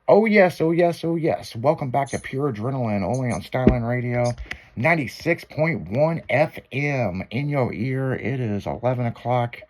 Oh, yes, oh, yes, oh, yes. Welcome back to Pure Adrenaline, only on Styling Radio, 96.1 FM. In your ear, it is 11 o'clock.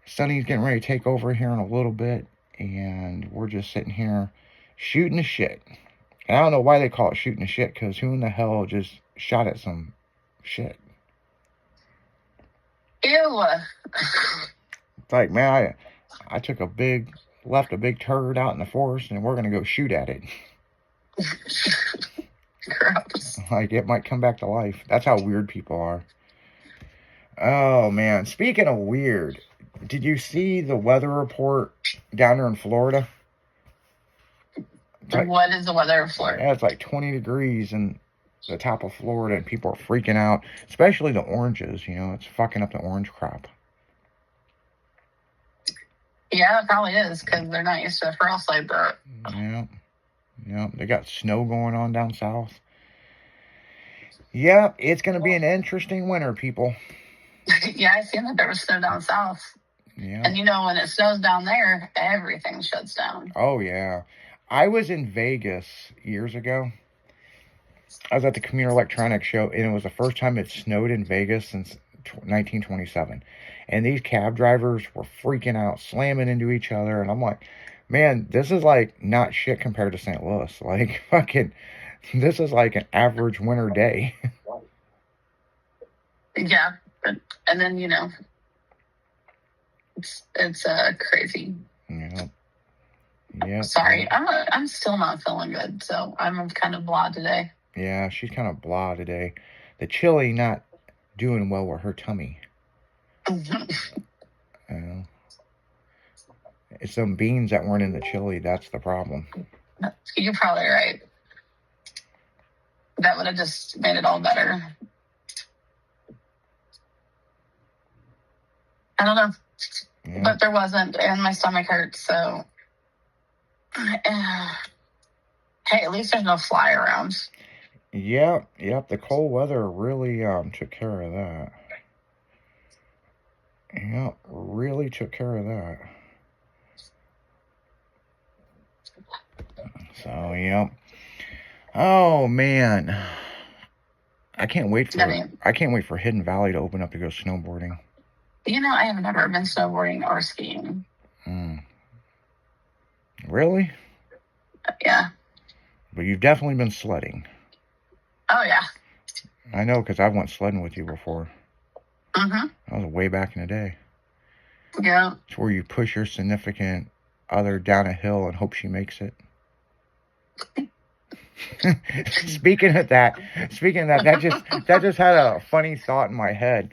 Sunny's getting ready to take over here in a little bit, and we're just sitting here shooting the shit. And I don't know why they call it shooting the shit, because who in the hell just shot at some shit? Ew. It's like, man, I left a big turd out in the forest, and we're going to go shoot at it. Gross. Like, it might come back to life. That's how weird people are. Oh, man. Speaking of weird, did you see the weather report down there in Florida? What is the weather in Florida? Yeah, it's like 20 degrees in the top of Florida, and people are freaking out, especially the oranges. It's fucking up the orange crop. Yeah, it probably is, because they're not used to a frost like that. Yeah. They got snow going on down south. Yeah, it's going to be an interesting winter, people. Yeah, I seen that there was snow down south. Yeah. And when it snows down there, everything shuts down. Oh, yeah. I was in Vegas years ago. I was at the Commuter Electronics Show, and it was the first time it snowed in Vegas since 1927. And these cab drivers were freaking out, slamming into each other. And I'm like, man, this is like not shit compared to St. Louis. Like, fucking, this is like an average winter day. Yeah. And then, it's crazy. Yeah. Sorry, I'm still not feeling good, so I'm kind of blah today. Yeah, she's kind of blah today. The chili not doing well with her tummy. It's some beans that weren't in the chili. That's the problem. You're probably right. That would have just made it all better. I don't know. Yeah. But there wasn't, and my stomach hurts, so... Hey, at least there's no fly around. Yep. The cold weather really took care of that. Yep, really took care of that. So, yep. Oh man, I can't wait for Hidden Valley to open up to go snowboarding. I have never been snowboarding or skiing. Really? Yeah. But you've definitely been sledding. Oh, yeah. I know, because I went sledding with you before. Mm-hmm. That was way back in the day. Yeah. It's where you push your significant other down a hill and hope she makes it. Speaking of that, that just had a funny thought in my head.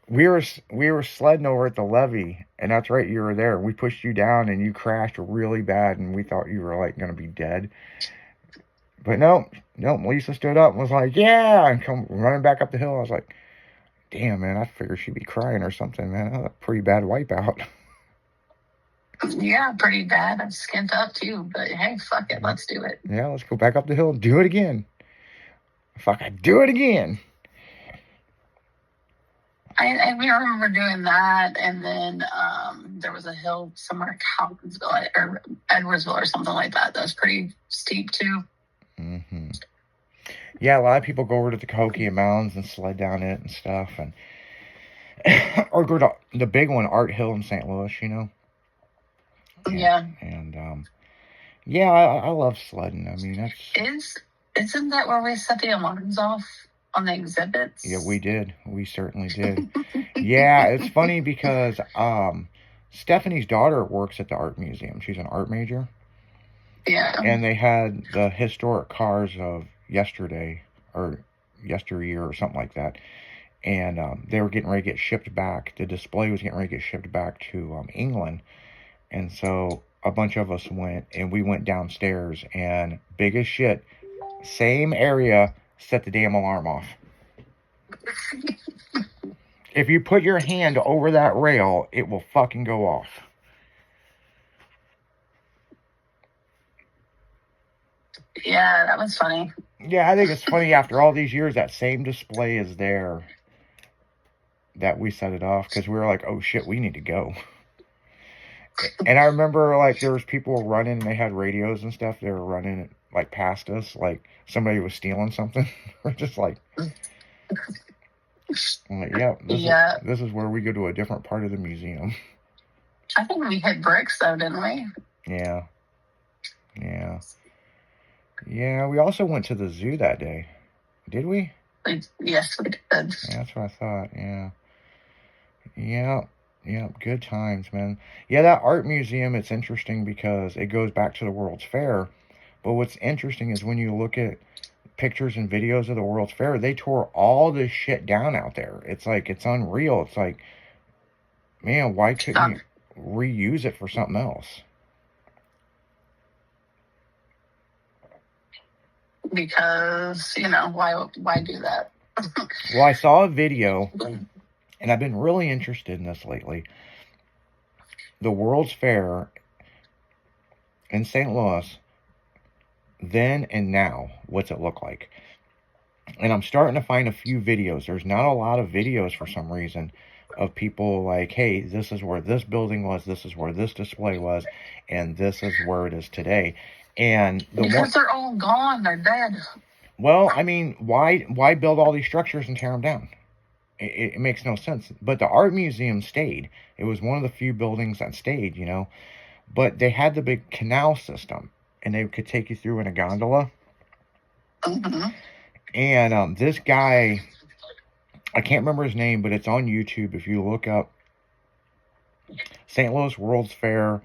We were sledding over at the levee, and that's right, you were there. We pushed you down, and you crashed really bad, and we thought you were like going to be dead. But no, Lisa stood up and was like, "Yeah," and come running back up the hill. I was like, "Damn, man, I figured she'd be crying or something, man. That was a pretty bad wipeout." Yeah, pretty bad. I'm skint up too, but hey, fuck it, let's do it. Yeah, let's go back up the hill and do it again. Fuck, I do it again. We remember doing that, and then there was a hill somewhere, Collinsville or Edwardsville or something like that. That was pretty steep too. Mm-hmm. Yeah, a lot of people go over to the Cahokia Mountains and sled down it and stuff, and or go to the big one, Art Hill in St. Louis. Yeah. And yeah, I love sledding. I mean, isn't that where we set the alarms off? On the exhibits? Yeah, we did. We certainly did. Yeah, it's funny because Stephanie's daughter works at the art museum. She's an art major. Yeah. And they had the historic cars of yesterday or yesteryear or something like that. And they were getting ready to get shipped back. The display was getting ready to get shipped back to England. And so a bunch of us went, and we went downstairs, and big as shit, same area, set the damn alarm off. If you put your hand over that rail, it will fucking go off. Yeah, that was funny. Yeah, I think it's funny after all these years, that same display is there, that we set it off, because we were like, oh shit, we need to go. And I remember, like, there was people running, and they had radios and stuff. They were running, like, past us, like somebody was stealing something. We're just like, I'm like, yeah, Yeah. this is where we go to a different part of the museum. I think we hit bricks though, didn't we? Yeah. Yeah. Yeah, we also went to the zoo that day. Did we? Yes, we did. Yeah, that's what I thought. Yeah. Yeah. Yeah. Good times, man. Yeah, that art museum, it's interesting because it goes back to the World's Fair. But what's interesting is when you look at pictures and videos of the World's Fair, they tore all this shit down out there. It's like, it's unreal. It's like, man, why couldn't you reuse it for something else? Because, why do that? Well, I saw a video, and I've been really interested in this lately. The World's Fair in St. Louis, then and now, what's it look like? And I'm starting to find a few videos. There's not a lot of videos for some reason of people like, hey, this is where this building was, this is where this display was, and this is where it is today. And because they're all gone, they're dead. Well, I mean, why build all these structures and tear them down? It makes no sense. But the art museum stayed. It was one of the few buildings that stayed, But they had the big canal system, and they could take you through in a gondola. Mm-hmm. And this guy, I can't remember his name, but it's on YouTube. If you look up St. Louis World's Fair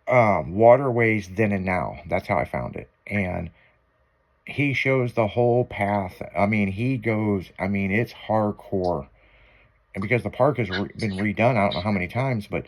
waterways then and now, that's how I found it. And he shows the whole path. I mean, it's hardcore. And because the park has been redone, I don't know how many times, but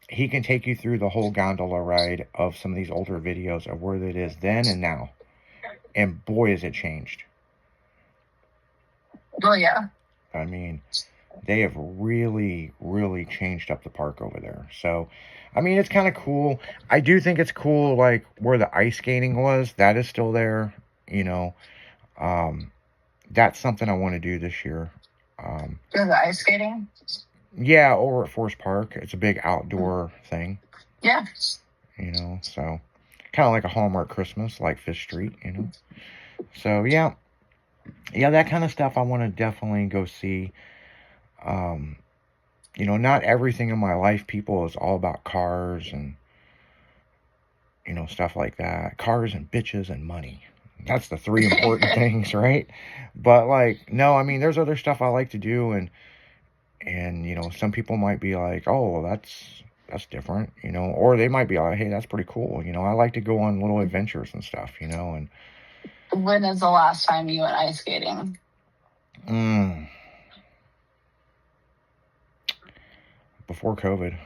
he can take you through the whole gondola ride of some of these older videos of where it is then and now. And boy, has it changed. Oh, yeah. I mean, they have really, really changed up the park over there. So, I mean, it's kind of cool. I do think it's cool, like, where the ice skating was. That is still there, That's something I want to do this year. The ice skating? Yeah, over at Forest Park. It's a big outdoor thing. Yeah. So kind of like a Hallmark Christmas, like Fish Street, So, yeah. Yeah, that kind of stuff I want to definitely go see. Not everything in my life, people, is all about cars and, stuff like that. Cars and bitches and money. That's the three important things, right? But, like, no, I mean, there's other stuff I like to do, and some people might be like, oh, that's different, or they might be like, hey, that's pretty cool. I like to go on little adventures and stuff, and. When is the last time you went ice skating? Before COVID.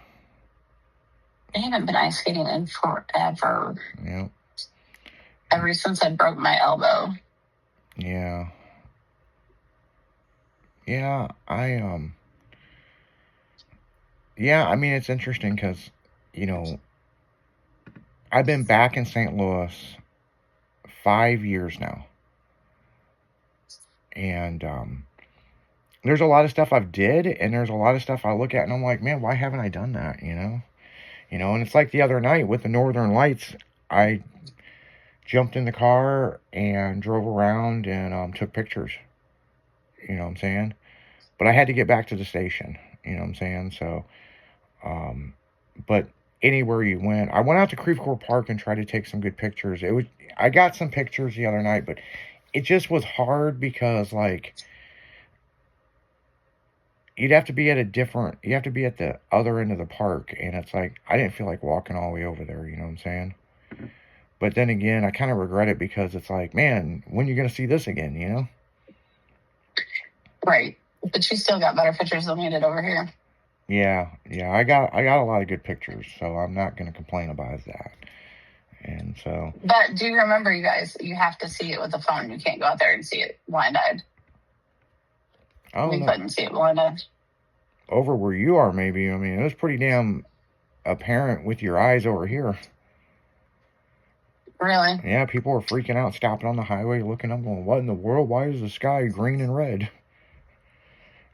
I haven't been ice skating in forever. Yeah. Ever since I broke my elbow. Yeah. Yeah, Yeah, I mean, it's interesting because, I've been back in St. Louis 5 years now. And there's a lot of stuff I've did, and there's a lot of stuff I look at, and I'm like, man, why haven't I done that, And it's like the other night with the Northern Lights, I jumped in the car and drove around and took pictures. You know what I'm saying? But I had to get back to the station. You know what I'm saying? So, but anywhere you went, I went out to Creve Coeur Park and tried to take some good pictures. I got some pictures the other night, but it just was hard because, like, you have to be at the other end of the park, and it's like, I didn't feel like walking all the way over there, you know what I'm saying? But then again, I kind of regret it because it's like, man, when are you going to see this again, Right. But you still got better pictures than we did over here. Yeah, I got a lot of good pictures, so I'm not going to complain about that. And so. But do you remember, you guys, you have to see it with a phone. You can't go out there and see it blind-eyed. Oh, we couldn't see it blind-eyed. Over where you are, maybe. I mean, it was pretty damn apparent with your eyes over here. Really? Yeah, people were freaking out, stopping on the highway, looking up, going, what in the world? Why is the sky green and red?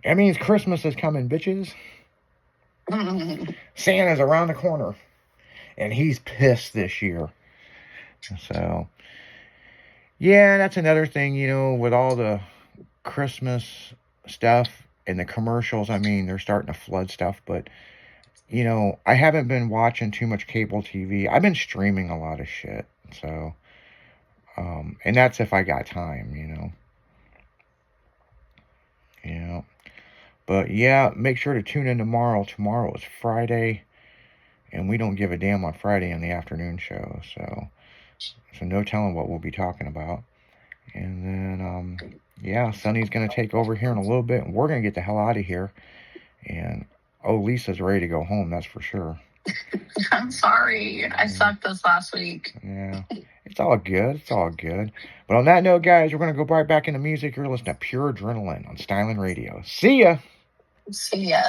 That means Christmas is coming, bitches. Santa's around the corner, and he's pissed this year. So, yeah, that's another thing, you know, with all the Christmas stuff and the commercials. I mean, they're starting to flood stuff, but you know, I haven't been watching too much cable TV. I've been streaming a lot of shit. So, and that's if I got time, you know. Yeah. But yeah, make sure to tune in tomorrow. Tomorrow is Friday, and we don't give a damn on Friday in the afternoon show. So no telling what we'll be talking about. And then, yeah, Sonny's going to take over here in a little bit, and we're going to get the hell out of here. And, oh, Lisa's ready to go home, that's for sure. I'm sorry. I sucked this last week. Yeah, it's all good. It's all good. But on that note, guys, we're going to go right back into music. You're listening to Pure Adrenaline on Styling Radio. See ya! See ya.